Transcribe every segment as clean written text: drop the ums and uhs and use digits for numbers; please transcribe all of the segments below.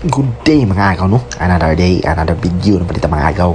Good day mga agaw no. Another day, another video na palita mga agaw.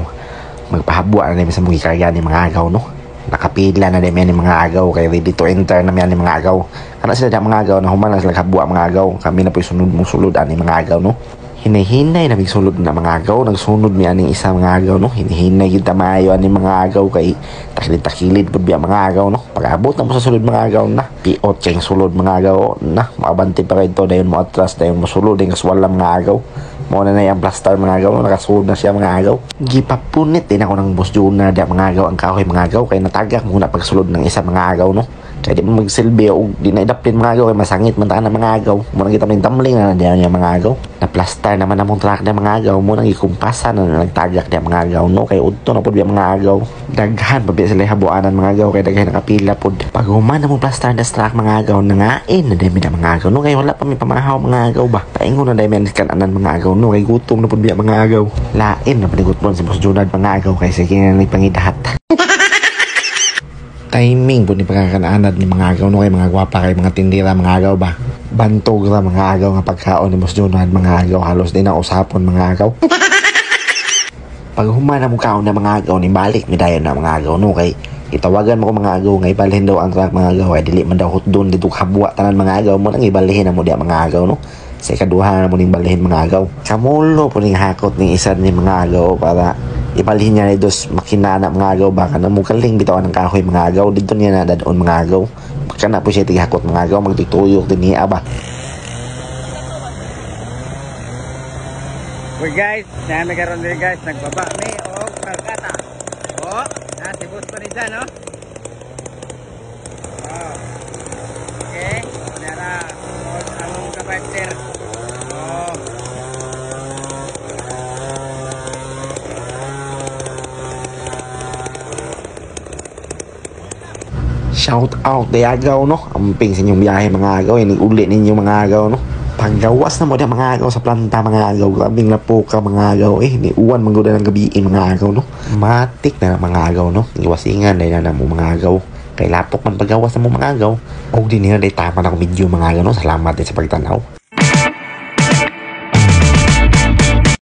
Magpahabwa na namin sa mga karya ni mga agaw no. Nakapila na namin ni mga agaw kaya ready to enter na namin ni mga agaw. Kana sila mga agaw na human lang sila habwa mga agaw. Kami na po sunod mong sulod ani mga agaw no. Hinahinay na sulod na mga agaw. Nagsunod mi aning isa mga agaw no. Hinahinay kita maayo ani mga agaw kay takilid-takilid pud biya mga agaw no. Pag-abot na mo sa sulod mga agaw na. Piot kay sulod mga agaw na. Maabante pa kay to dayon mo atras dayon mo sulod ang kaswala mga agaw. Mo na yung plaster mga agaw, nakasulod na siya mga agaw. Gipapunit din ako ng boss Juna da mga agaw ang kahoy mga agaw kay natagak muna pagsulod ng isa mga agaw no. Kaya di mo magsilbi o di na idapin mga agaw kay masangit man taan mga agaw. Muna kita ng tumbling na diyan mga agaw. Na plaster naman namong track na mga agaw mo nang ikumpasan na nagtagak da mga agaw no kay udto na pud mga agaw. Daghan pa biya sila habuanan mga agaw kay daghan nakapila pud. Pag human namong plaster na track mga agaw nangain na dami na mga agaw no kay wala pa mi pamahaw mga agaw ba. Paingon na dami kan anan mga agaw no kay gutom na pud biya mga agaw. Lain na panigot mo si Boss Junad mga agaw kay sige na nagpangidahat. Timing po ni pagkakanaanad ni mga agaw no kay mga gwapa kay mga tindira mga agaw ba. Bantog ra mga agaw nga pagkaon ni Boss Junad mga agaw halos din na usapon mga agaw. Pag humana mo kaon na mga agaw ni balik mi dayon na mga agaw no kay itawagan mo ko mga agaw nga ibalhin daw ang truck mga agaw ay dili man daw hutdon dito habwa tanan mga agaw mo nang ibalhin na mo diya mga agaw no. Sa ikaduha na mo ning balhin mga agaw. Kamulo po ning hakot ning isa ni mga agaw para ibalhin niya ni dos makinana mga agaw baka na mukaling bitaw ang kahoy mga agaw dito niya na dadon mga agaw. Baka na po siya tigakot mga agaw magtutuyok din niya ba. Okay guys, na nagkaroon din guys, nagbaba mi o kalkata. O, na si boss pa rin dyan, no? Oh. Okay, nara ang kapaiter. Oh. Shout out day agaw no. Amping sa inyong biyahe mga agaw, uli ninyo mga agaw no. Paggawas na mo din mga agaw sa planta mga agaw. Grabing na po ka mga agaw ni uwan mangguda ng gabi mga agaw no. Matik na mga agaw no. Iwasingan dahil na mo mga agaw. Kay lapok man paggawas na mo mga agaw. O din nila day tama na ko video mga agaw no. Salamat din sa pagtanaw.